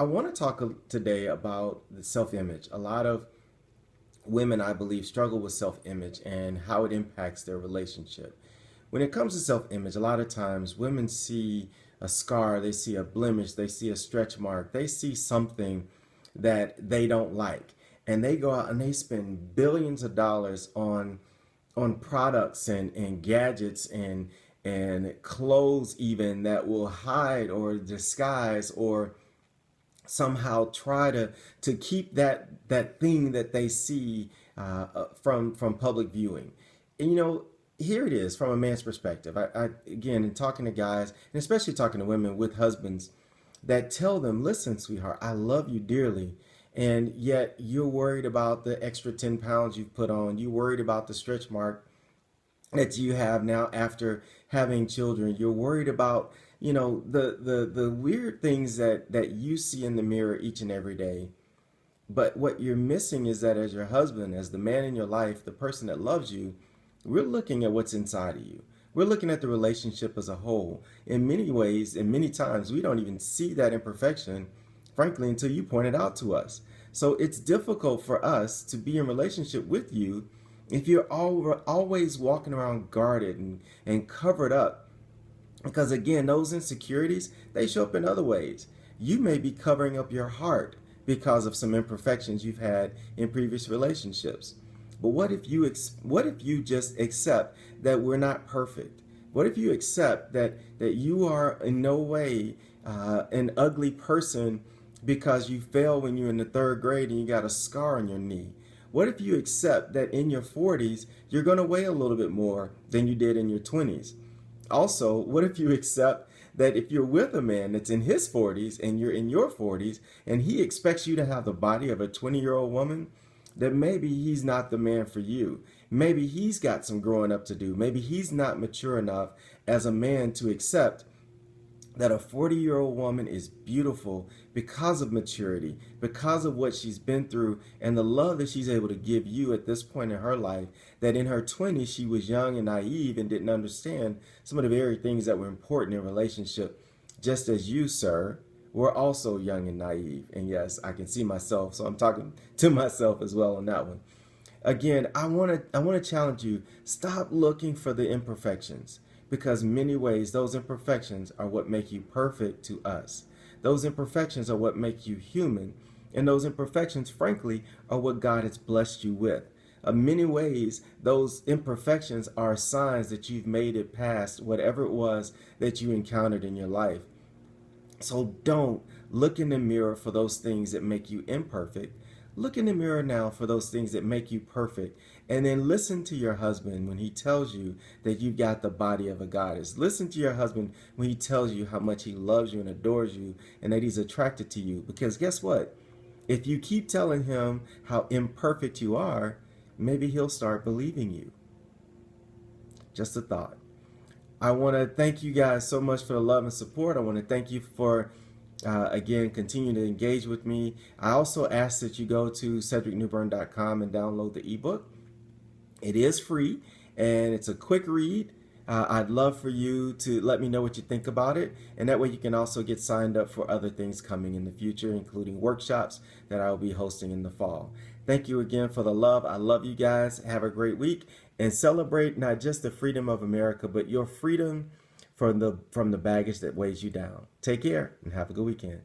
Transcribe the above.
I want to talk today about the self-image. A lot of women, I believe, struggle with self-image and how it impacts their relationship. When it comes to self-image, a lot of times women see a scar, they see a blemish, they see a stretch mark, they see something that they don't like, and they go out and they spend billions of dollars on products and gadgets and clothes even that will hide or disguise or somehow try to keep that thing that they see from public viewing. And here it is from a man's perspective. I again, in talking to guys and especially talking to women with husbands that tell them, listen, sweetheart, I love you dearly, and yet you're worried about the extra 10 pounds you've put on. You're worried about the stretch mark that you have now after having children. You're worried about, the weird things that you see in the mirror each and every day. But what you're missing is that as your husband, as the man in your life, the person that loves you, we're looking at what's inside of you. We're looking at the relationship as a whole. In many ways, and many times, we don't even see that imperfection, frankly, until you point it out to us. So it's difficult for us to be in relationship with you if you're always walking around guarded and covered up. Because again, those insecurities, they show up in other ways. You may be covering up your heart because of some imperfections you've had in previous relationships. But what if you just accept that we're not perfect? What if you accept that you are in no way an ugly person because you failed when you were in the third grade and you got a scar on your knee? What if you accept that in your 40s, you're going to weigh a little bit more than you did in your 20s? Also, what if you accept that if you're with a man that's in his 40s and you're in your 40s and he expects you to have the body of a 20-year-old woman, that maybe he's not the man for you. Maybe he's got some growing up to do. Maybe he's not mature enough as a man to accept that a 40-year-old woman is beautiful because of maturity, because of what she's been through and the love that she's able to give you at this point in her life, that in her 20s she was young and naive and didn't understand some of the very things that were important in a relationship, just as you, sir, were also young and naive. And yes, I can see myself, so I'm talking to myself as well on that one. Again, I want to challenge you, stop looking for the imperfections. Because in many ways, those imperfections are what make you perfect to us. Those imperfections are what make you human. And those imperfections, frankly, are what God has blessed you with. In many ways, those imperfections are signs that you've made it past whatever it was that you encountered in your life. So don't look in the mirror for those things that make you imperfect. Look in the mirror now for those things that make you perfect. And then listen to your husband when he tells you that you've got the body of a goddess. Listen to your husband when he tells you how much he loves you and adores you and that he's attracted to you. Because guess what? If you keep telling him how imperfect you are, maybe he'll start believing you. Just a thought. I want to thank you guys so much for the love and support. I want to thank you for again, continue to engage with me. I also ask that you go to cedricnewburn.com and download the ebook. It is free and it's a quick read. I'd love for you to let me know what you think about it, and that way you can also get signed up for other things coming in the future, including workshops that I'll be hosting in the fall. Thank you again for the love. I love you guys. Have a great week and celebrate not just the freedom of America, but your freedom from the baggage that weighs you down. Take care and have a good weekend.